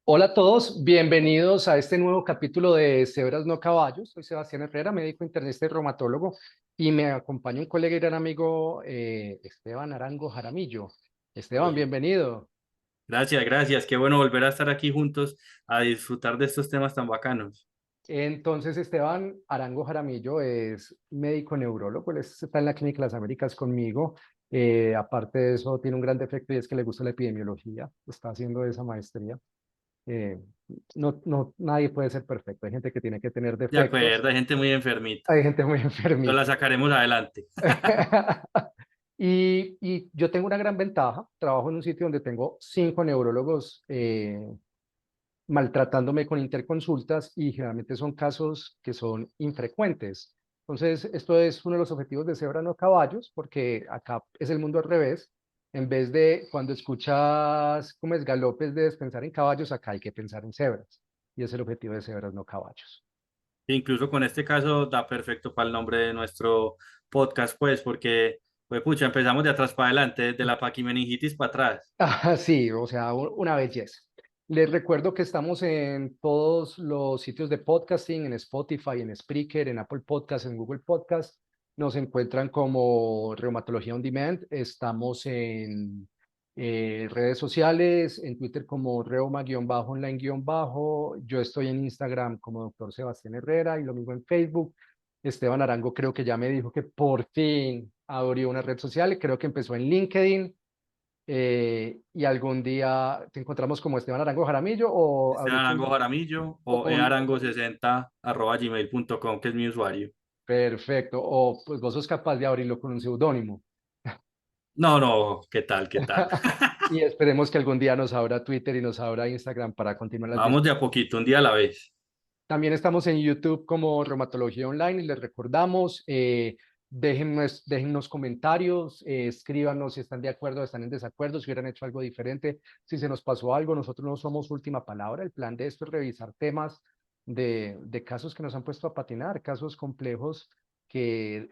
Hola a todos, bienvenidos a este nuevo capítulo de Cebras no Caballos. Soy Sebastián Herrera, médico internista y reumatólogo, y me acompaña un colega y gran amigo, Esteban Arango Jaramillo. Esteban, Oye, bienvenido. gracias, gracias. Qué bueno volver a estar aquí juntos a disfrutar de estos temas tan bacanos. Entonces, Esteban Arango Jaramillo es médico neurólogo, él está en la Clínica Las Américas conmigo. Aparte de eso, tiene un gran defecto y es que le gusta la epidemiología, está haciendo esa maestría. Eh, nadie puede ser perfecto, hay gente que tiene que tener De defectos, acuerdo, hay gente muy enfermita, hay gente muy pero la enfermita. sacaremos adelante. Y yo tengo una gran ventaja, trabajo en un sitio donde tengo 5 neurólogos maltratándome con interconsultas y generalmente son casos que son infrecuentes. Entonces, esto es uno de los objetivos de Cebra no Caballos, porque acá es el mundo al revés. En vez de cuando escuchas como es galopes de pensar en caballos, acá hay que pensar en cebras. Y es el objetivo de Cebras no Caballos. Incluso con este caso da perfecto para el nombre de nuestro podcast, pues, porque, pues, pucha, empezamos de atrás para adelante, de la paquimeningitis para atrás. Ah, sí, o sea, una belleza. Les recuerdo que estamos en todos los sitios de podcasting, en Spotify, en Spreaker, en Apple Podcasts, en Google Podcasts. Nos encuentran como Reumatología On Demand. Estamos en redes sociales, en Twitter como reuma-online-. Yo estoy en Instagram como Doctor Sebastián Herrera y lo mismo en Facebook. Esteban Arango creo que ya me dijo que por fin abrió una red social. Creo que empezó en LinkedIn, y algún día te encontramos como Esteban Arango Jaramillo o Este ahorita Arango Jaramillo o o- earango60@gmail.com, que es mi usuario. perfecto, o pues vos sos capaz de abrirlo con un seudónimo. No, no, ¿qué tal, qué tal? Y esperemos que algún día nos abra Twitter y nos abra Instagram para continuar las Vamos de a discusiones. poquito, un día a la vez. También estamos en YouTube como Reumatología Online y les recordamos, déjennos comentarios, escríbanos si están de acuerdo, están en desacuerdo, si hubieran hecho algo diferente, si se nos pasó algo. Nosotros no somos última palabra. El plan de esto es revisar temas de casos que nos han puesto a patinar, casos complejos que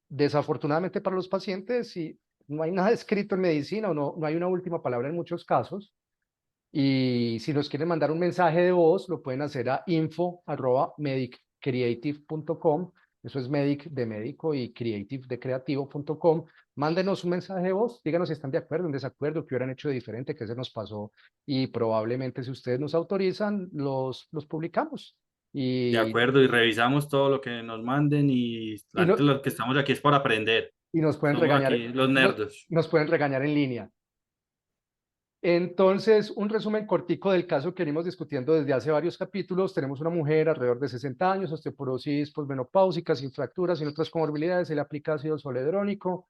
desafortunadamente para los pacientes, y no hay nada escrito en medicina o no hay una última palabra en muchos casos. Y si nos quieren mandar un mensaje de voz, lo pueden hacer a info@mediccreative.com. Eso es medic de médico y creative de creativo.com. Mándenos un mensaje de voz, díganos si están de acuerdo, en desacuerdo, qué hubieran hecho de diferente, qué se nos pasó. Y probablemente, si ustedes nos autorizan, los publicamos. De Y, acuerdo, y revisamos todo lo que nos manden y y, antes no, lo que estamos aquí es para aprender. y nos pueden Somos regañar, aquí los nerdos. nos pueden regañar en línea. Entonces, un resumen cortico del caso que venimos discutiendo desde hace varios capítulos. Tenemos una mujer alrededor de 60 años, osteoporosis posmenopáusica, sin fracturas, sin otras comorbilidades. Se le aplica ácido zoledrónico.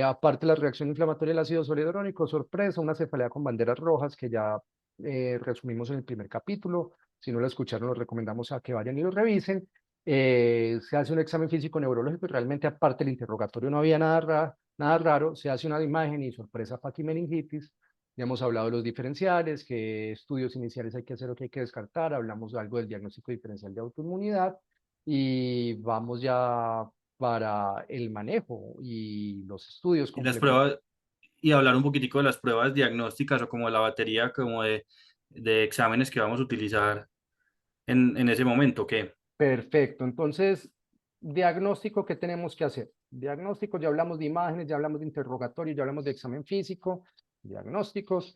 Aparte, la reacción inflamatoria del ácido zoledrónico, sorpresa, una cefalea con banderas rojas que ya resumimos en el primer capítulo. Si no lo escucharon, los recomendamos a que vayan y lo revisen. Se hace un examen físico neurológico y realmente, aparte del interrogatorio, no había nada raro. Se hace una imagen y sorpresa, paquimeningitis. Ya hemos hablado de los diferenciales, qué estudios iniciales hay que hacer o qué hay que descartar. Hablamos algo del diagnóstico diferencial de autoinmunidad y vamos ya para el manejo y los estudios Y las complementarios. pruebas, y hablar un poquitico de las pruebas diagnósticas o como de la batería como de exámenes que vamos a utilizar en ese momento, ¿qué? Perfecto. Entonces, diagnóstico, ¿qué tenemos que hacer? Diagnóstico, ya hablamos de imágenes, ya hablamos de interrogatorio, ya hablamos de examen físico, diagnósticos.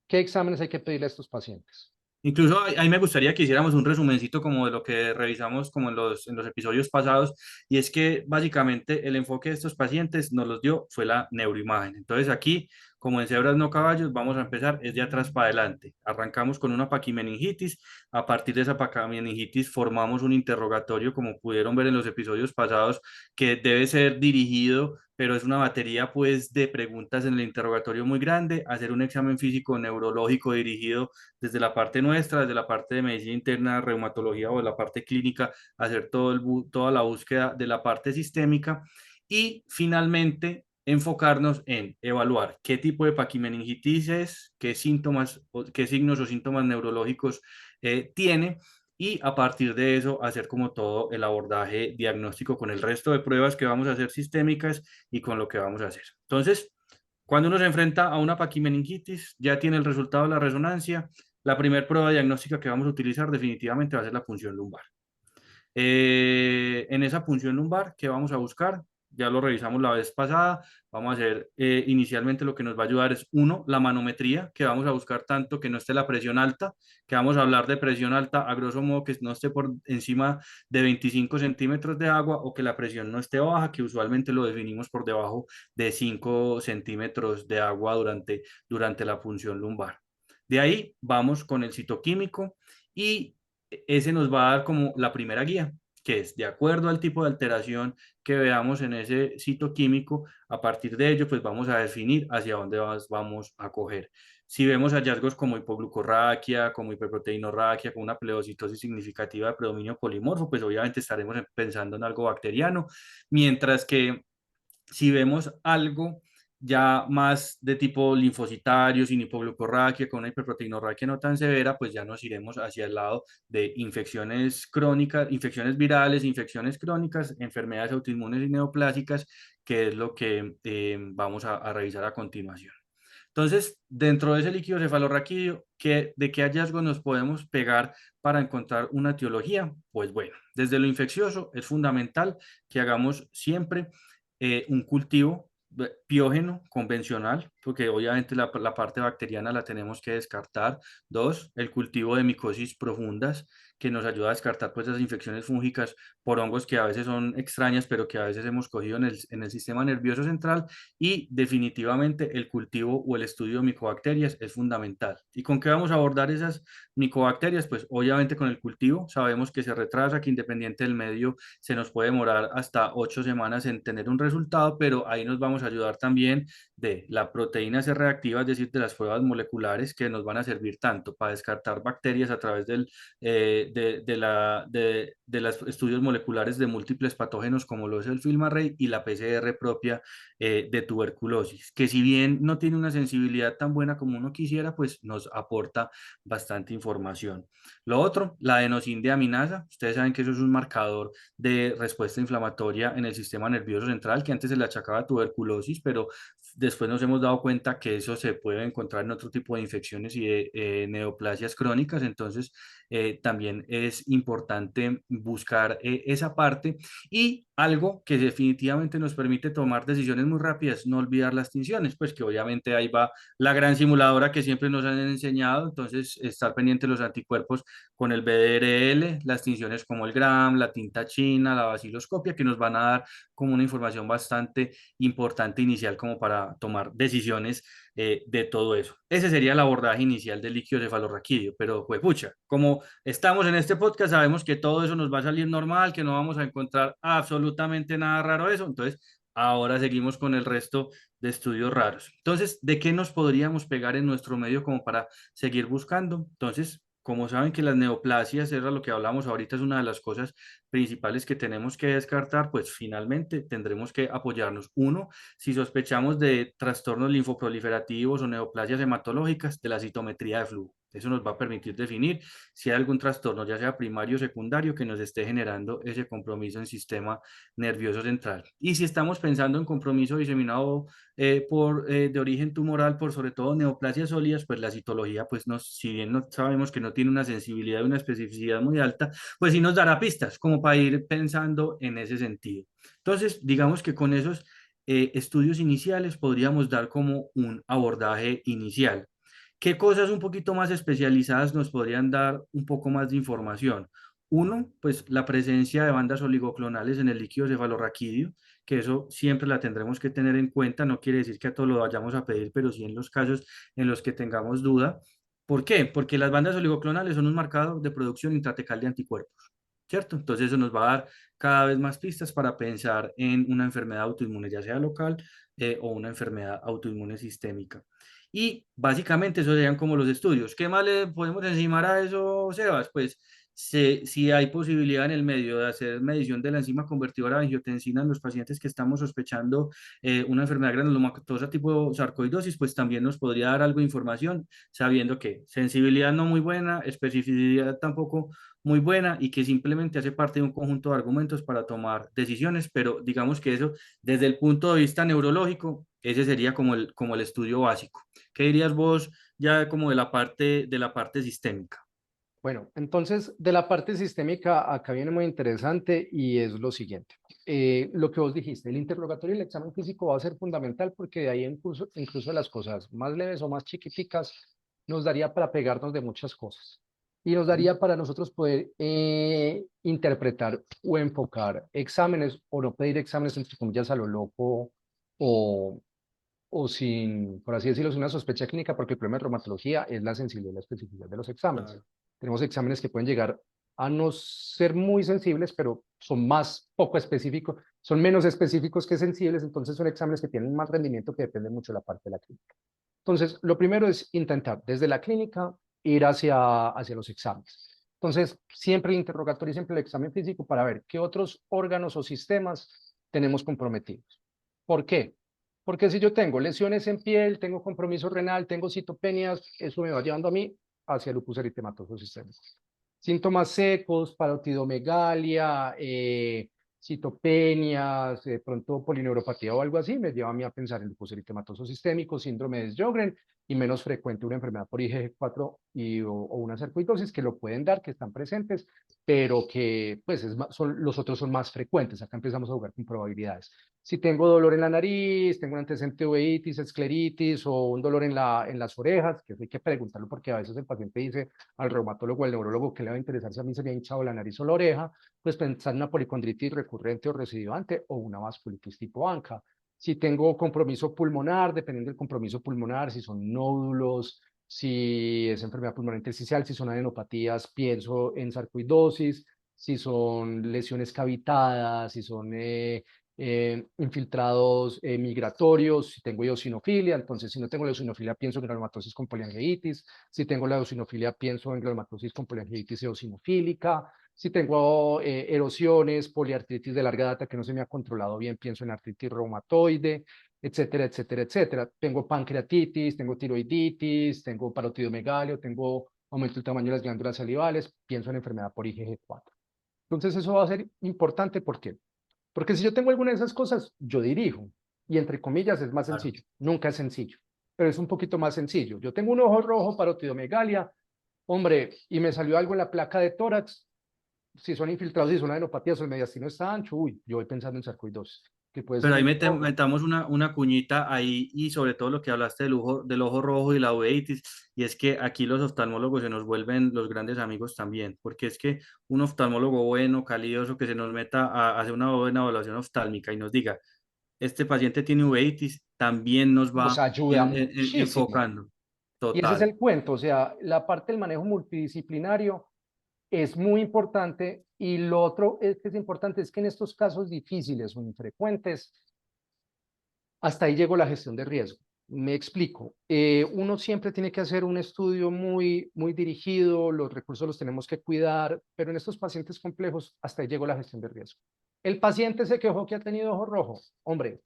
¿Qué exámenes hay que pedirle a estos pacientes? Incluso ahí me gustaría que hiciéramos un resumencito como de lo que revisamos como en los episodios pasados, y es que básicamente el enfoque de estos pacientes nos los dio fue la neuroimagen. Entonces aquí, como en cebras no caballos, vamos a empezar es de atrás para adelante. Arrancamos con una paquimeningitis, a partir de esa paquimeningitis formamos un interrogatorio, como pudieron ver en los episodios pasados, que debe ser dirigido, pero es una batería pues de preguntas en el interrogatorio muy grande, hacer un examen físico neurológico dirigido desde la parte nuestra, desde la parte de medicina interna, reumatología o de la parte clínica, hacer toda la búsqueda de la parte sistémica y finalmente enfocarnos en evaluar qué tipo de paquimeningitis es, qué síntomas, qué signos o síntomas neurológicos tiene, y a partir de eso hacer como todo el abordaje diagnóstico con el resto de pruebas que vamos a hacer sistémicas y con lo que vamos a hacer. Entonces, cuando uno se enfrenta a una paquimeningitis, ya tiene el resultado de la resonancia. la primera prueba diagnóstica que vamos a utilizar definitivamente va a ser la punción lumbar. En esa punción lumbar, ¿qué vamos a buscar? Ya lo revisamos la vez pasada. Vamos a hacer inicialmente lo que nos va a ayudar es uno, la manometría, que vamos a buscar tanto que no esté la presión alta, que vamos a hablar de presión alta a grosso modo que no esté por encima de 25 centímetros de agua o que la presión no esté baja, que usualmente lo definimos por debajo de 5 centímetros de agua durante la punción lumbar. De ahí vamos con el citoquímico y ese nos va a dar como la primera guía, que es de acuerdo al tipo de alteración que veamos en ese citoquímico, a partir de ello, pues vamos a definir hacia dónde vamos a coger. Si vemos hallazgos como hipoglucorraquia, como hiperproteinorraquia, con una pleocitosis significativa de predominio polimorfo, pues obviamente estaremos pensando en algo bacteriano, mientras que si vemos algo ya más de tipo linfocitario, sin hipoglucorraquia, con una hiperproteinorraquia no tan severa, pues ya nos iremos hacia el lado de infecciones crónicas, infecciones virales, infecciones crónicas, enfermedades autoinmunes y neoplásicas, que es lo que vamos a revisar a continuación. Entonces, dentro de ese líquido cefalorraquídeo, ¿de qué hallazgos nos podemos pegar para encontrar una etiología? Pues bueno, desde lo infeccioso es fundamental que hagamos siempre un cultivo piógeno convencional, porque obviamente la parte bacteriana la tenemos que descartar. Dos, el cultivo de micosis profundas, que nos ayuda a descartar pues las infecciones fúngicas por hongos que a veces son extrañas, pero que a veces hemos cogido en el sistema nervioso central. Y definitivamente el cultivo o el estudio de micobacterias es fundamental. ¿Y con qué vamos a abordar esas micobacterias? Pues obviamente con el cultivo. Sabemos que se retrasa, que independiente del medio se nos puede demorar hasta 8 semanas en tener un resultado, pero ahí nos vamos a ayudar también de la proteína C reactiva, es decir, de las pruebas moleculares que nos van a servir tanto para descartar bacterias a través de los estudios moleculares de múltiples patógenos como lo es el FilmArray y la PCR propia de tuberculosis, que si bien no tiene una sensibilidad tan buena como uno quisiera, pues nos aporta bastante información. Lo otro, la adenosíndeaminasa. Ustedes saben que eso es un marcador de respuesta inflamatoria en el sistema nervioso central, que antes se le achacaba a tuberculosis, pero después nos hemos dado cuenta que eso se puede encontrar en otro tipo de infecciones y de neoplasias crónicas. Entonces, también es importante buscar esa parte. Y algo que definitivamente nos permite tomar decisiones muy rápidas, no olvidar las tinciones, pues que obviamente ahí va la gran simuladora que siempre nos han enseñado. Entonces, estar pendiente de los anticuerpos con el BDRL, las tinciones como el Gram, la tinta china, la vaciloscopia, que nos van a dar como una información bastante importante inicial como para tomar decisiones de todo eso. Ese sería el abordaje inicial del líquido cefalorraquídeo, pero pues pucha, como estamos en este podcast, sabemos que todo eso nos va a salir normal, que no vamos a encontrar absolutamente nada raro de eso, entonces ahora seguimos con el resto de estudios raros. Entonces, ¿de qué nos podríamos pegar en nuestro medio como para seguir buscando? Entonces, como saben que las neoplasias, era lo que hablamos ahorita, es una de las cosas principales que tenemos que descartar, pues finalmente tendremos que apoyarnos. Uno, si sospechamos de trastornos linfoproliferativos o neoplasias hematológicas, de la citometría de flujo. Eso nos va a permitir definir si hay algún trastorno, ya sea primario o secundario, que nos esté generando ese compromiso en sistema nervioso central. Y si estamos pensando en compromiso diseminado de origen tumoral por sobre todo neoplasias sólidas, pues la citología, pues si bien no sabemos que no tiene una sensibilidad y una especificidad muy alta, pues sí nos dará pistas como para ir pensando en ese sentido. Entonces, digamos que con esos estudios iniciales podríamos dar como un abordaje inicial. ¿Qué cosas un poquito más especializadas nos podrían dar un poco más de información? Uno, pues la presencia de bandas oligoclonales en el líquido cefalorraquídeo, que eso siempre la tendremos que tener en cuenta. No quiere decir que a todos lo vayamos a pedir, pero sí en los casos en los que tengamos duda. ¿Por qué? Porque las bandas oligoclonales son un marcador de producción intratecal de anticuerpos, ¿cierto? Entonces eso nos va a dar cada vez más pistas para pensar en una enfermedad autoinmune, ya sea local o una enfermedad autoinmune sistémica. Y básicamente esos serían como los estudios. ¿Qué más le podemos encimar a eso, Sebas? Pues si hay posibilidad en el medio de hacer medición de la enzima convertidora de angiotensina en los pacientes que estamos sospechando una enfermedad granulomatosa tipo sarcoidosis, pues también nos podría dar algo de información, sabiendo que sensibilidad no muy buena, especificidad tampoco muy buena y que simplemente hace parte de un conjunto de argumentos para tomar decisiones, pero digamos que eso desde el punto de vista neurológico Ese sería como el estudio básico. ¿Qué dirías vos ya como de la parte sistémica? Bueno, entonces de la parte sistémica acá viene muy interesante y es lo siguiente. Lo que vos dijiste, el interrogatorio y el examen físico va a ser fundamental porque de ahí incluso las cosas más leves o más chiquiticas nos daría para pegarnos de muchas cosas y nos ¿Sí? daría para nosotros poder interpretar o enfocar exámenes o no pedir exámenes entre comillas a lo loco o, o sin, por así decirlo, sin una sospecha clínica, porque el problema de reumatología es la sensibilidad y la especificidad de los exámenes. Claro. Tenemos exámenes que pueden llegar a no ser muy sensibles, pero son más poco específicos, son menos específicos que sensibles, entonces son exámenes que tienen más rendimiento que dependen mucho de la parte de la clínica. Entonces, lo primero es intentar desde la clínica ir hacia los exámenes. Entonces, siempre el interrogatorio y siempre el examen físico para ver qué otros órganos o sistemas tenemos comprometidos. ¿Por qué? Porque si yo tengo lesiones en piel, tengo compromiso renal, tengo citopenias, eso me va llevando a mí hacia lupus eritematoso sistémico. Síntomas secos, parotidomegalia, citopenias, de pronto polineuropatía o algo así, me lleva a mí a pensar en lupus eritematoso sistémico, síndrome de Sjögren y menos frecuente una enfermedad por IgG4 o una sarcoidosis que lo pueden dar, que están presentes, pero que pues los otros son más frecuentes. Acá empezamos a jugar con probabilidades. Si tengo dolor en la nariz, tengo un antecedente de uveitis, escleritis o un dolor en las orejas, que eso hay que preguntarlo porque a veces el paciente dice al reumatólogo o al neurólogo que le va a interesar si a mí se me ha hinchado la nariz o la oreja, pues pensar en una policondritis recurrente o recidivante o una vasculitis tipo ANCA. Si tengo compromiso pulmonar, dependiendo del compromiso pulmonar, si son nódulos, si es enfermedad pulmonar intersticial, si son adenopatías, pienso en sarcoidosis, si son lesiones cavitadas, si son infiltrados migratorios, si tengo eosinofilia, entonces si no tengo la eosinofilia pienso en granulomatosis con poliangiitis, si tengo la eosinofilia pienso en granulomatosis con poliangiitis eosinofílica, si tengo erosiones, poliartritis de larga data que no se me ha controlado bien, pienso en artritis reumatoide, etcétera, etcétera, etcétera. Tengo pancreatitis, tengo tiroiditis, tengo parotidomegalio, tengo aumento del tamaño de las glándulas salivales, pienso en enfermedad por IgG4. Entonces eso va a ser importante, ¿por qué? Porque si yo tengo alguna de esas cosas, yo dirijo. Y entre comillas es más Claro. sencillo. Nunca es sencillo, pero es un poquito más sencillo. Yo tengo un ojo rojo, parotidomegalia, hombre, y me salió algo en la placa de tórax. Si son infiltrados, si son adenopatías o el mediastino está ancho, uy, yo voy pensando en sarcoidosis, que puede ser Pero ahí un ojo. metamos una cuñita ahí y sobre todo lo que hablaste del ojo rojo y la uveitis, y es que aquí los oftalmólogos se nos vuelven los grandes amigos también, porque es que un oftalmólogo bueno, calidoso, que se nos meta a hacer una buena evaluación oftálmica y nos diga, este paciente tiene uveitis, también nos Nos va ayuda muchísimo. enfocando. Y ese es Total. el cuento, o sea, la parte del manejo multidisciplinario es muy importante y lo otro es que es importante es que en estos casos difíciles o infrecuentes, hasta ahí llegó la gestión de riesgo. Me explico. Uno siempre tiene que hacer un estudio muy dirigido, los recursos los tenemos que cuidar, pero en estos pacientes complejos, hasta ahí llegó la gestión de riesgo. El paciente se quejó que ha tenido ojo rojo. Hombre,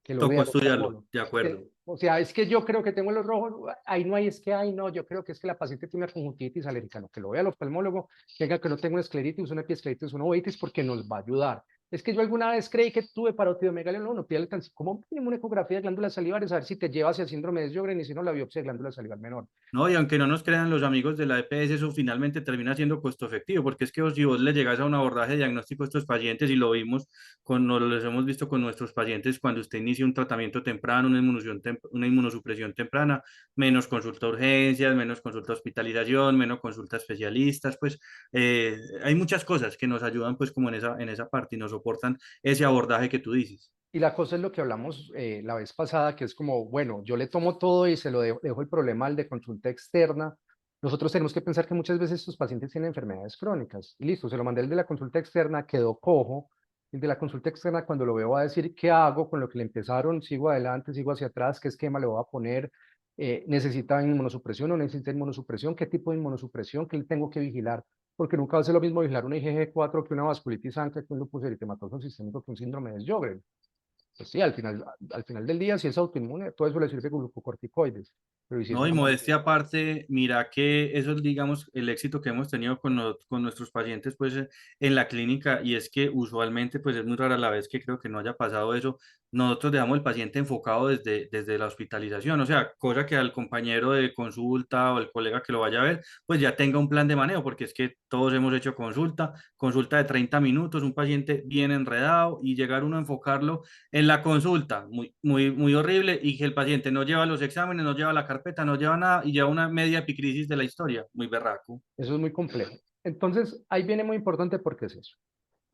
que lo Tocó vea el estudiarlo, oftalmólogo. de acuerdo. O sea, es que yo creo que tengo los rojos, ahí no hay, es que hay, no, yo creo que es que la paciente tiene una conjuntivitis alérgica, no, que lo vea el oftalmólogo, que diga que no tengo una escleritis, una epiescleritis, una uveitis, porque nos va a ayudar. Es que yo alguna vez creí que tuve parotidomegalia, no, no, pídale tan, como mínimo una ecografía de glándulas salivares, a ver si te lleva hacia síndrome de Sjögren y si no, la biopsia de glándula salivar menor. No, y aunque no nos crean los amigos de la EPS, eso finalmente termina siendo costo efectivo, porque es que si vos le llegas a un abordaje diagnóstico a estos pacientes y lo vimos, nos los hemos visto con nuestros pacientes cuando usted inicia un tratamiento temprano, una inmunosupresión temprana, menos consulta a urgencias, menos consulta a hospitalización, menos consulta a especialistas, pues hay muchas cosas que nos ayudan pues como en esa parte y nos soportan ese abordaje que tú dices. Y la cosa es lo que hablamos la vez pasada, que es como, bueno, yo le tomo todo y se lo dejo el problema al de consulta externa. Nosotros tenemos que pensar que muchas veces estos pacientes tienen enfermedades crónicas. Y listo, se lo mandé el de la consulta externa, quedó cojo. El de la consulta externa, cuando lo veo, va a decir qué hago con lo que le empezaron, sigo adelante, sigo hacia atrás, qué esquema le voy a poner, necesita inmunosupresión o necesita inmunosupresión, qué tipo de inmunosupresión, qué le tengo que vigilar, porque nunca va a ser lo mismo vigilar una IgG4 que una vasculitis ANCA, que un lupus eritematoso sistémico, que un síndrome de Sjögren. Pues sí, al final del día, si es autoinmune, todo eso le sirve con glucocorticoides. Pero ¿y si es No, y una modestia molestia? aparte, mira que eso es, digamos, el éxito que hemos tenido con nuestros pacientes, pues, en la clínica, y es que usualmente, pues, es muy rara la vez que creo que no haya pasado eso. nosotros dejamos el paciente enfocado desde la hospitalización, o sea, cosa que al compañero de consulta o el colega que lo vaya a ver, pues ya tenga un plan de manejo, porque es que todos hemos hecho consulta de 30 minutos, un paciente bien enredado y llegar uno a enfocarlo en la consulta, muy, muy, muy horrible, y que el paciente no lleva los exámenes, no lleva la carpeta, no lleva nada y lleva una media epicrisis de la historia, muy berraco. Eso es muy complejo. Entonces, ahí viene muy importante porque es eso.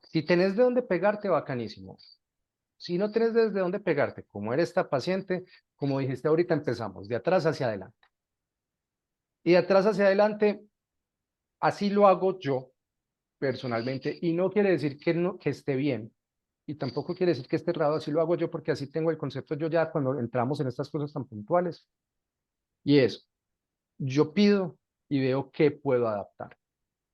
Si tenés de dónde pegarte, bacanísimo. Si no tenés desde dónde pegarte, como eres esta paciente, como dijiste ahorita, empezamos de atrás hacia adelante. Y de atrás hacia adelante, así lo hago yo personalmente. Y no quiere decir que, no, que esté bien. Y tampoco quiere decir que esté errado. Así lo hago yo porque así tengo el concepto yo ya cuando entramos en estas cosas tan puntuales. Y es, yo pido y veo qué puedo adaptar.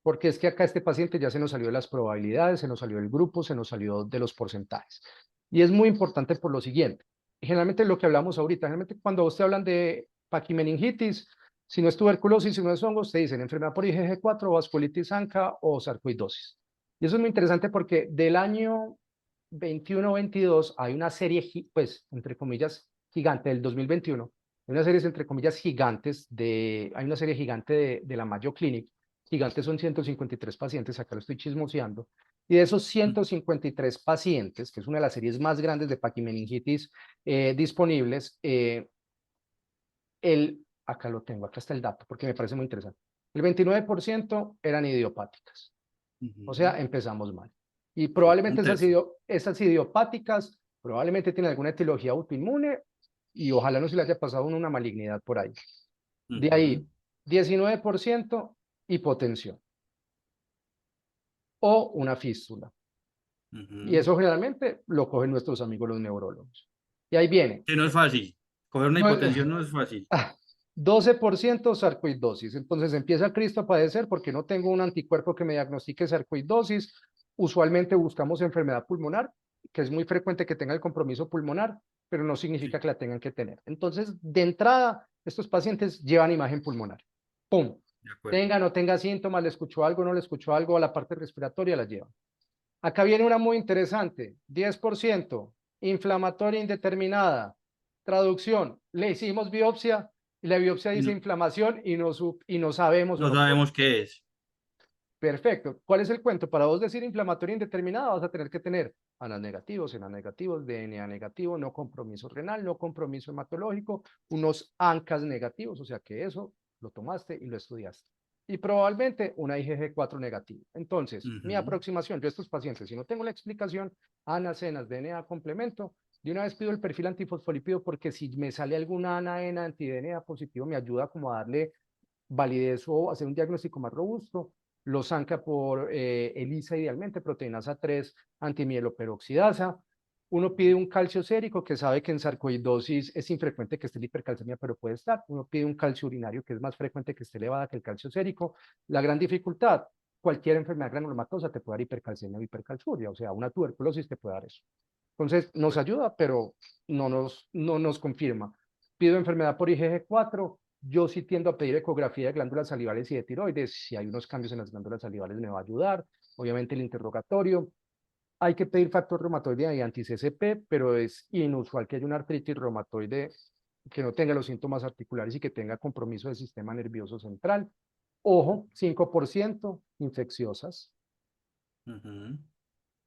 Porque es que acá este paciente ya se nos salió de las probabilidades, se nos salió del grupo, se nos salió de los porcentajes. Y es muy importante por lo siguiente. Generalmente lo que hablamos ahorita, generalmente cuando usted hablan de paquimeningitis, si no es tuberculosis, si no es hongos, te dicen enfermedad por IgG4, vasculitis ANCA o sarcoidosis. Y eso es muy interesante porque del año 21-22 hay una serie, pues, entre comillas, gigante del 2021, hay una serie, entre comillas, gigantes hay una serie gigante de la Mayo Clinic. Gigantes son 153 pacientes, acá lo estoy chismoseando, y de esos 153 pacientes, que es una de las series más grandes de paquimeningitis disponibles, acá lo tengo, acá está el dato, porque me parece muy interesante. El 29% eran idiopáticas, o Ujú. sea, empezamos mal. Y Sí, probablemente un tercio. esas idiopáticas probablemente tienen alguna etiología autoinmune y ojalá no se le haya pasado una malignidad por ahí. De Ujú, ahí, 19% hipotensión o una fístula. Y ujú. eso generalmente lo cogen nuestros amigos los neurólogos. Y ahí viene. Que no es fácil. Coger una No, hipotensión no es fácil. 12% sarcoidosis. Entonces empieza Cristo a padecer porque no tengo un anticuerpo que me diagnostique sarcoidosis. Usualmente buscamos enfermedad pulmonar, que es muy frecuente que tenga el compromiso pulmonar, pero no significa Sí, que la tengan que tener. Entonces, de entrada, estos pacientes llevan imagen pulmonar. ¡Pum! de acuerdo. Tenga, no tenga síntomas, le escuchó algo, no le escuchó algo, a la parte respiratoria la lleva. Acá viene una muy interesante, 10%, inflamatoria indeterminada. Traducción, le hicimos biopsia y la biopsia Y dice no, inflamación y no sabemos o no no podemos. sabemos qué es. Perfecto. ¿Cuál es el cuento? Para vos decir inflamatoria indeterminada vas a tener que tener ANAS negativos, ENA negativos, DNA negativo, no compromiso renal, no compromiso hematológico, unos ANCAS negativos, o sea que eso lo tomaste y lo estudiaste. Y probablemente una IgG4 negativo. Entonces, mi Ujú. aproximación, yo a estos pacientes, si no tengo la explicación, ANAS, ENAS, DNA complemento, de una vez pido el perfil antifosfolípido porque si me sale alguna ANA, ENA, anti-DNA positivo, me ayuda como a darle validez o hacer un diagnóstico más robusto. Los ANCA por ELISA idealmente, proteinasa 3, antimieloperoxidasa. Uno pide un calcio sérico, que sabe que en sarcoidosis es infrecuente que esté la hipercalcemia, pero puede estar. Uno pide un calcio urinario, que es más frecuente que esté elevada que el calcio sérico. La gran dificultad, cualquier enfermedad granulomatosa te puede dar hipercalcemia o hipercalciuria, o sea, una tuberculosis te puede dar eso. Entonces, nos ayuda, pero no nos confirma. Pido enfermedad por IgG4, yo sí tiendo a pedir ecografía de glándulas salivales y de tiroides. Si hay unos cambios en las glándulas salivales me va a ayudar. Obviamente el interrogatorio. Hay que pedir factor reumatoide y anti-CCP, pero es inusual que haya una artritis reumatoide que no tenga los síntomas articulares y que tenga compromiso del sistema nervioso central. Ojo, 5% infecciosas. Ujú.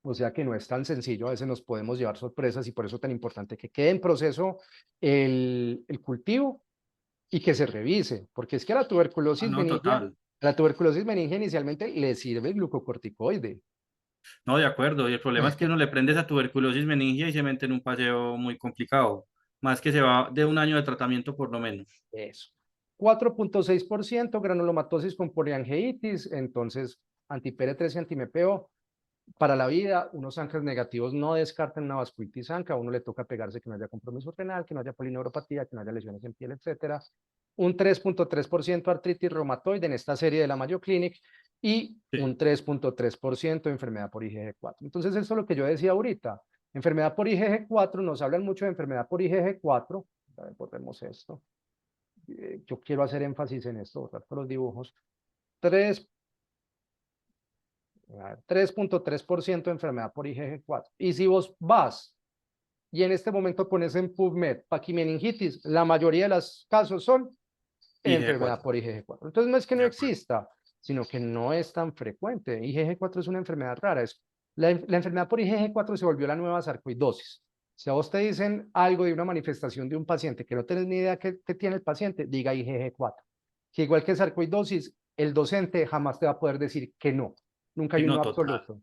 O sea que no es tan sencillo, a veces nos podemos llevar sorpresas y por eso es tan importante que quede en proceso el cultivo y que se revise, porque es que Ah, no, a total. la tuberculosis meningia inicialmente le sirve el glucocorticoide. No, de acuerdo. Y el problema es que uno le prende esa tuberculosis meningia y se mete en un paseo muy complicado. Más que se va de un año de tratamiento por lo menos. Eso. 4,6% granulomatosis con poliangeitis, entonces anti-PR3 y anti-MPO. Para la vida, unos ANCAS negativos no descartan una vasculitis ANCA, a uno le toca pegarse que no haya compromiso renal, que no haya polineuropatía, que no haya lesiones en piel, etcétera. Un 3,3% artritis reumatoide en esta serie de la Mayo Clinic y Sí. un 3,3% enfermedad por IgG4. Entonces, eso es lo que yo decía ahorita. Enfermedad por IgG4, nos hablan mucho de enfermedad por IgG4. A ver, volvemos esto. Yo quiero hacer énfasis en esto, borrar todos los dibujos. 3, 3,3% de enfermedad por IgG4. Y si vos vas y en este momento pones en PubMed paquimeningitis, la mayoría de los casos son enfermedad IgG4. por IgG4. Entonces no es que no De acuerdo. exista, sino que no es tan frecuente. IgG4 es una enfermedad rara. La enfermedad por IgG4 se volvió la nueva sarcoidosis. Si a vos te dicen algo de una manifestación de un paciente que no tenés ni idea que tiene el paciente, diga IgG4. Que igual que sarcoidosis, el docente jamás te va a poder decir que no. Nunca Sí, hay un no, no total. absoluto.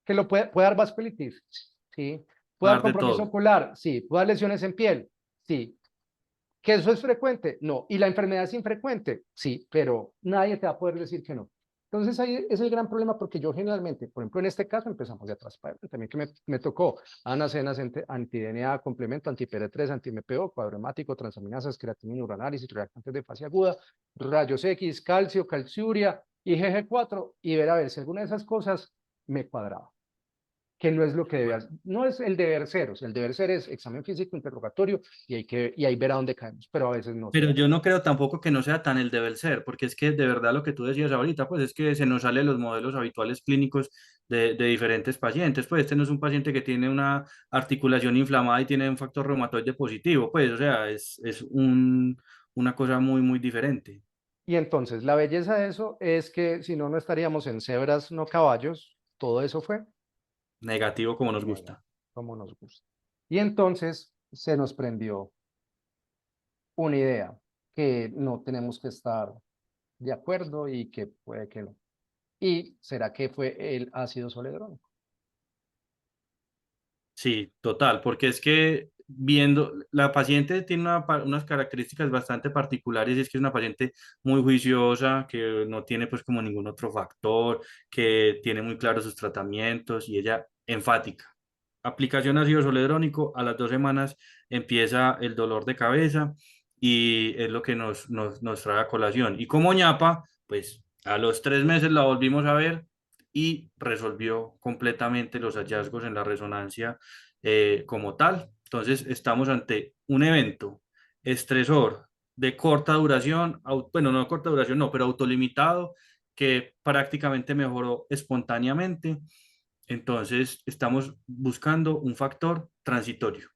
Que puede dar vasculitis, sí. Va a Puede dar dar de compromiso todo. ocular, sí. Puede dar lesiones en piel, sí. ¿Que eso es frecuente? No. ¿Y la enfermedad es infrecuente? Sí, pero nadie te va a poder decir que no. Entonces ahí es el gran problema porque yo generalmente, por ejemplo, en este caso empezamos de atrás para adelante. También que me tocó anacenas, anti-DNA, complemento, anti-PD3, anti-MPO, cuadro hemático, transaminasas, creatinina, urinalysis, reactantes de fase aguda, rayos X, calcio, calciuria, IgG4 y ver a ver si alguna de esas cosas me cuadraba, que no es lo que debe, no es el deber ser, o sea, el deber ser es examen físico, interrogatorio, y ahí ver a dónde caemos, pero a veces no se Pero da. yo no creo tampoco que no sea tan el deber ser, porque es que de verdad lo que tú decías ahorita, pues es que se nos salen los modelos habituales clínicos de diferentes pacientes. Pues este no es un paciente que tiene una articulación inflamada y tiene un factor reumatoide positivo, pues o sea, una cosa muy, muy diferente. Y entonces, la belleza de eso es que si no, no estaríamos en cebras, no caballos, todo eso fue Negativo como nos mega, gusta. como nos gusta. Y entonces se nos prendió una idea, que no tenemos que estar de acuerdo y que puede que no. ¿Y será que fue el ácido zoledrónico? Sí, total, porque es que viendo, la paciente tiene unas características bastante particulares, y es que es una paciente muy juiciosa, que no tiene pues como ningún otro factor, que tiene muy claros sus tratamientos y ella enfática. Aplicación ácido soledrónico, a las 2 semanas empieza el dolor de cabeza y es lo que nos trae a colación. Y como ñapa, pues a los 3 meses la volvimos a ver y resolvió completamente los hallazgos en la resonancia como tal. Entonces, estamos ante un evento estresor de corta duración, bueno, no de corta duración, no, pero autolimitado, que prácticamente mejoró espontáneamente. Entonces, estamos buscando un factor transitorio.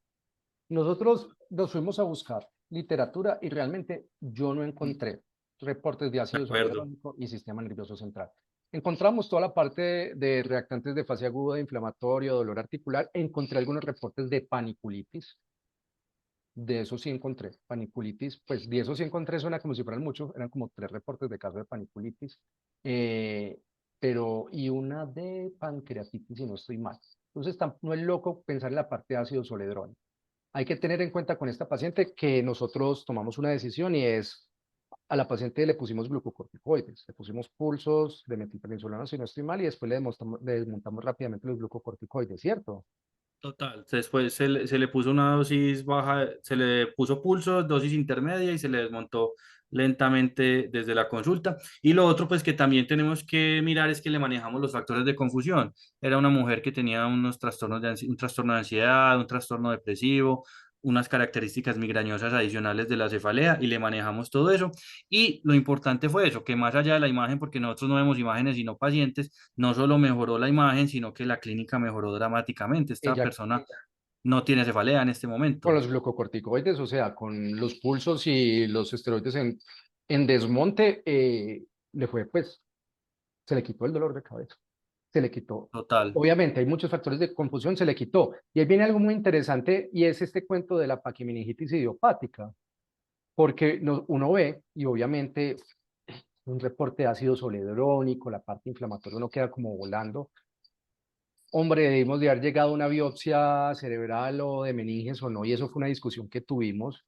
Nosotros nos fuimos a buscar literatura y realmente yo no encontré reportes de De ácido acuerdo. zoledrónico y sistema nervioso central. Encontramos toda la parte de reactantes de fase aguda, inflamatorio, dolor articular. Encontré algunos reportes de paniculitis. De eso sí encontré. Paniculitis, pues de eso sí encontré, suena como si fueran muchos, eran como 3 reportes de caso de paniculitis. Eh, y una de pancreatitis, si no estoy mal. Entonces, no es loco pensar en la parte de ácido zoledrónico. Hay que tener en cuenta con esta paciente que nosotros tomamos una decisión y es, a la paciente le pusimos glucocorticoides, le pusimos pulsos de metilprednisolona si no estoy mal y después le desmontamos rápidamente los glucocorticoides, ¿cierto? Total. Después se le puso una dosis baja, se le puso pulso, dosis intermedia y se le desmontó lentamente desde la consulta. Y lo otro, pues que también tenemos que mirar es que le manejamos los factores de confusión. Era una mujer que tenía unos trastornos un trastorno de ansiedad, un trastorno depresivo, unas características migrañosas adicionales de la cefalea y le manejamos todo eso. Y lo importante fue eso, que más allá de la imagen, porque nosotros no vemos imágenes sino pacientes, no solo mejoró la imagen, sino que la clínica mejoró dramáticamente. Esta Ella persona no tiene cefalea en este con momento. los glucocorticoides, o sea, con los pulsos y los esteroides en desmonte, le fue, pues, se le quitó el dolor de cabeza, se le quitó. Total. Obviamente hay muchos factores de confusión, se le quitó. Y ahí viene algo muy interesante y es este cuento de la paquimeningitis idiopática, porque uno ve y obviamente un reporte de ácido zoledrónico, la parte inflamatoria uno queda como volando. Hombre, debimos de haber llegado a una biopsia cerebral o de meninges o no, y eso fue una discusión que tuvimos.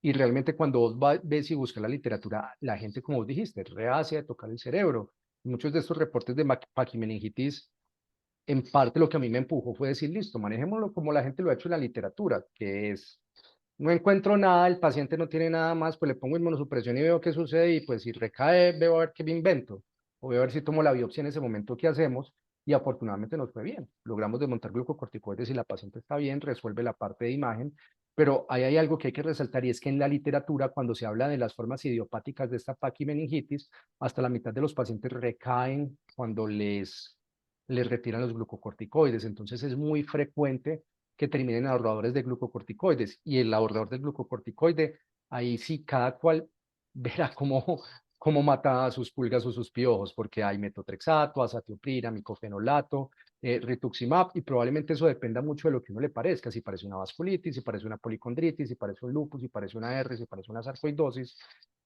Y realmente cuando vos ves y buscas la literatura, la gente, como vos dijiste, es reacia de tocar el cerebro. Muchos de estos reportes de paquimeningitis, en parte lo que a mí me empujó fue decir, listo, manejémoslo como la gente lo ha hecho en la literatura, que es, no encuentro nada, el paciente no tiene nada más, pues le pongo inmunosupresión y veo qué sucede, y pues si recae, veo a ver qué me invento, o veo a ver si tomo la biopsia en ese momento, qué hacemos, y afortunadamente nos fue bien. Logramos desmontar glucocorticoides y la paciente está bien, resuelve la parte de imagen, pero ahí hay algo que hay que resaltar y es que en la literatura, cuando se habla de las formas idiopáticas de esta paquimeningitis, hasta la mitad de los pacientes recaen cuando les retiran los glucocorticoides. Entonces es muy frecuente que terminen en ahorradores de glucocorticoides. Y el ahorrador del glucocorticoide, ahí sí cada cual verá cómo mata a sus pulgas o sus piojos, porque hay metotrexato, azatioprina, micofenolato, rituximab, y probablemente eso dependa mucho de lo que uno le parezca, si parece una vasculitis, si parece una policondritis, si parece un lupus, si parece una R, si parece una sarcoidosis, Sí.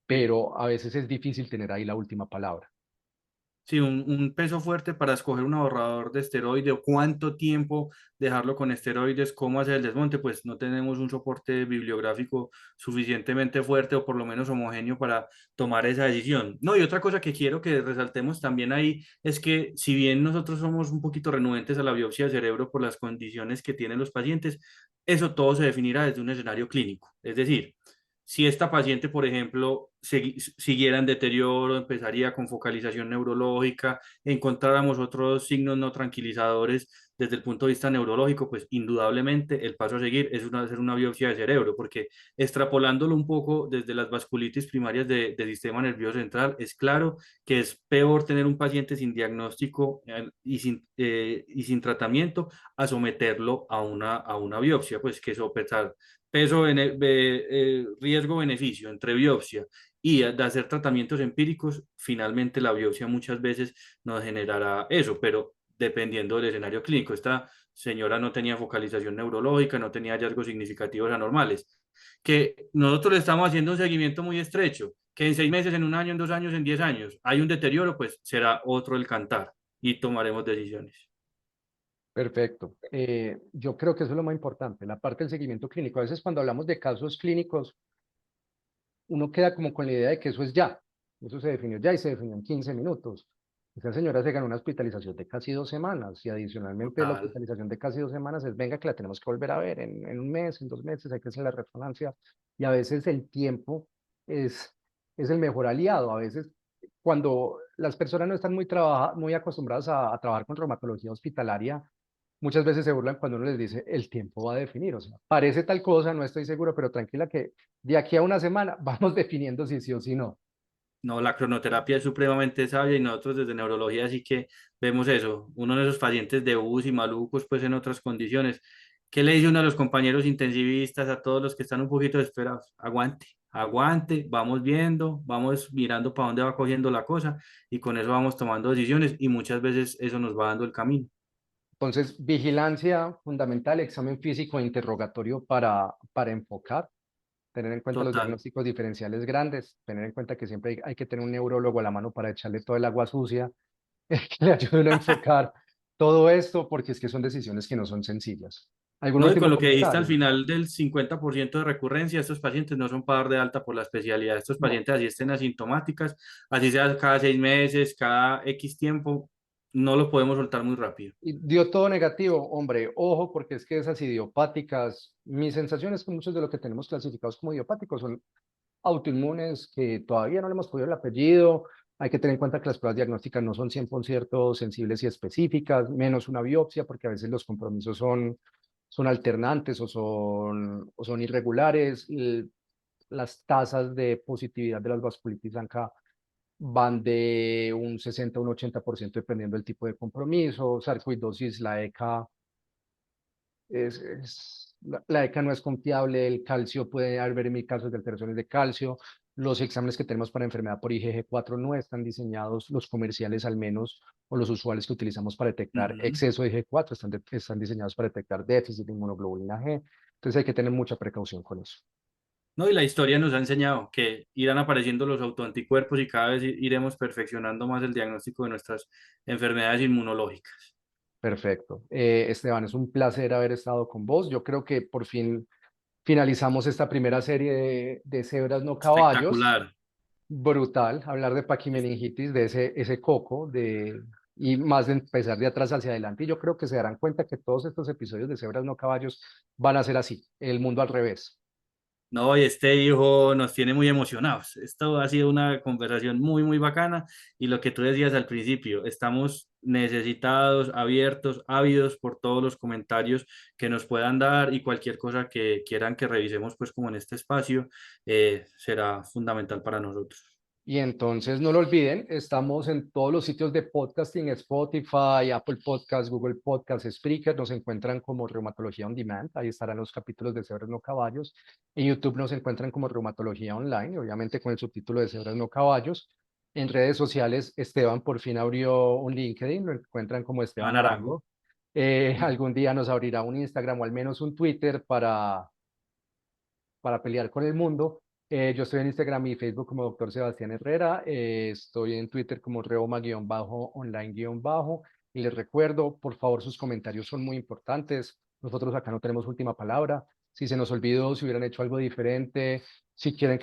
pero a veces es difícil tener ahí la última palabra. Sí, un peso fuerte para escoger un ahorrador de esteroide o cuánto tiempo dejarlo con esteroides, cómo hacer el desmonte, pues no tenemos un soporte bibliográfico suficientemente fuerte o por lo menos homogéneo para tomar esa decisión. No, y otra cosa que quiero que resaltemos también ahí es que si bien nosotros somos un poquito renuentes a la biopsia de cerebro por las condiciones que tienen los pacientes, eso todo se definirá desde un escenario clínico. Es decir, si esta paciente, por ejemplo, siguiera en deterioro, empezaría con focalización neurológica, encontráramos otros signos no tranquilizadores desde el punto de vista neurológico, pues indudablemente el paso a seguir es hacer una biopsia de cerebro, porque extrapolándolo un poco desde las vasculitis primarias del sistema nervioso central, es claro que es peor tener un paciente sin diagnóstico y sin tratamiento a someterlo a una biopsia, pues que sopesar riesgo-beneficio entre biopsia y de hacer tratamientos empíricos, finalmente la biopsia muchas veces nos generará eso, pero dependiendo del escenario clínico. Esta señora no tenía focalización neurológica, no tenía hallazgos significativos anormales, que nosotros le estamos haciendo un seguimiento muy estrecho, que en 6 meses, en un año, en 2 años, en 10 años hay un deterioro, pues será otro el cantar y tomaremos decisiones. Perfecto. Yo creo que eso es lo más importante, la parte del seguimiento clínico. A veces cuando hablamos de casos clínicos, uno queda como con la idea de que eso es ya. Eso se definió ya y se definió en 15 minutos. Esa señora se ganó una hospitalización de casi 2 semanas y adicionalmente la Total. hospitalización de casi 2 semanas es, venga, que la tenemos que volver a ver en un mes, en 2 meses, hay que hacer la resonancia. Y a veces el tiempo es, es el mejor aliado. A veces cuando las personas no están muy acostumbradas a trabajar con reumatología hospitalaria, muchas veces se burlan cuando uno les dice, el tiempo va a definir. O sea, parece tal cosa, no estoy seguro, pero tranquila que de aquí a una semana vamos definiendo si sí o si no. No, la cronoterapia es supremamente sabia y nosotros desde neurología sí que vemos eso. Uno de esos pacientes de UCI malucos, pues en otras condiciones. ¿Qué le dice uno a los compañeros intensivistas, a todos los que están un poquito desesperados? Aguante, aguante, vamos viendo, vamos mirando para dónde va cogiendo la cosa y con eso vamos tomando decisiones y muchas veces eso nos va dando el camino. Entonces, vigilancia fundamental, examen físico e interrogatorio para enfocar, tener en cuenta los Total. diagnósticos diferenciales grandes, tener en cuenta que siempre hay que tener un neurólogo a la mano para echarle todo el agua sucia, que le ayude a enfocar todo esto, porque es que son decisiones que no son sencillas. ¿Algún No, y con último lo que dijiste al comentario? final del 50% de recurrencia, estos pacientes no son para dar de alta por la especialidad. Estos No. pacientes así estén asintomáticas, así sea cada 6 meses, cada X tiempo, no lo podemos soltar muy rápido. Y dio todo negativo, hombre, ojo, porque es que esas idiopáticas, mi sensación es que muchos de los que tenemos clasificados como idiopáticos son autoinmunes que todavía no le hemos podido el apellido. Hay que tener en cuenta que las pruebas diagnósticas no son 100% sensibles y específicas, menos una biopsia, porque a veces los compromisos son alternantes o son irregulares. Las tasas de positividad de las vasculitis ANCA van de un 60 a un 80% dependiendo del tipo de compromiso. Sarcoidosis, la ECA la ECA no es confiable, el calcio puede haber mil casos de alteraciones de calcio, los exámenes que tenemos para enfermedad por IgG4 no están diseñados, los comerciales al menos, o los usuales que utilizamos para detectar Ujú. exceso de IgG4 están diseñados para detectar déficit de inmunoglobulina G, entonces hay que tener mucha precaución con eso. No, y la historia nos ha enseñado que irán apareciendo los autoanticuerpos y cada vez iremos perfeccionando más el diagnóstico de nuestras enfermedades inmunológicas. Perfecto. Esteban, es un placer haber estado con vos. Yo creo que por fin finalizamos esta primera serie de cebras no caballos. Espectacular. Brutal hablar de paquimeningitis, de ese coco, y más de empezar de atrás hacia adelante. Y yo creo que se darán cuenta que todos estos episodios de Cebras no caballos van a ser así, el mundo al revés. No, y este hijo nos tiene muy emocionados. Esto ha sido una conversación muy, muy bacana. Y lo que tú decías al principio, estamos necesitados, abiertos, ávidos por todos los comentarios que nos puedan dar y cualquier cosa que quieran que revisemos, pues como en este espacio, será fundamental para nosotros. Y entonces no lo olviden, estamos en todos los sitios de podcasting, Spotify, Apple Podcasts, Google Podcasts, Spreaker, nos encuentran como Reumatología On Demand, ahí estarán los capítulos de Cebras No Caballos. En YouTube nos encuentran como Reumatología Online, obviamente con el subtítulo de Cebras No Caballos. En redes sociales, Esteban por fin abrió un LinkedIn, lo encuentran como Esteban Iván Arango. Arango. Algún día nos abrirá un Instagram o al menos un Twitter para pelear con el mundo. Yo estoy en Instagram y Facebook como Doctor Sebastián Herrera, estoy en Twitter como reoma-online-, y les recuerdo, por favor, sus comentarios son muy importantes. Nosotros acá no tenemos última palabra. Si se nos olvidó, si hubieran hecho algo diferente, si quieren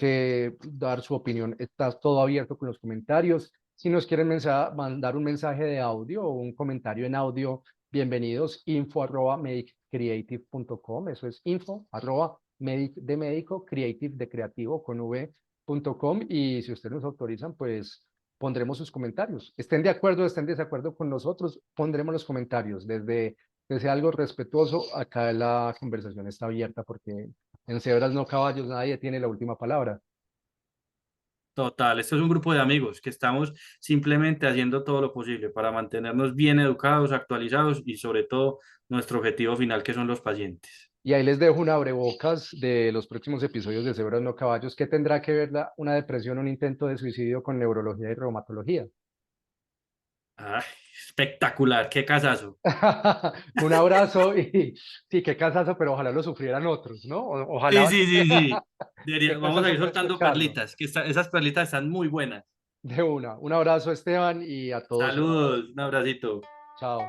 dar su opinión, está todo abierto con los comentarios. Si nos quieren mandar un mensaje de audio o un comentario en audio, bienvenidos, info@medicreative.com, eso es info@ de médico, creative de creativo con v.com, y si ustedes nos autorizan, pues pondremos sus comentarios. Estén de acuerdo, estén de desacuerdo con nosotros, pondremos los comentarios. Desde algo respetuoso, acá la conversación está abierta porque en Cebras No Caballos nadie tiene la última palabra. Total, esto es un grupo de amigos que estamos simplemente haciendo todo lo posible para mantenernos bien educados, actualizados y sobre todo nuestro objetivo final que son los pacientes. Y ahí les dejo un abrebocas de los próximos episodios de Cebras No Caballos. ¿Qué tendrá que ver una depresión, un intento de suicidio con neurología y reumatología? Ay, espectacular, qué casazo. Un abrazo y sí, qué casazo, pero ojalá lo sufrieran otros, ¿no? Sí, Ojalá, sí, sí, sí. qué Vamos a casazo ir fue soltando escucharlo. perlitas, que esas perlitas están muy buenas. De una. Un abrazo, Esteban, y a todos. Saludos, un abracito. Chao.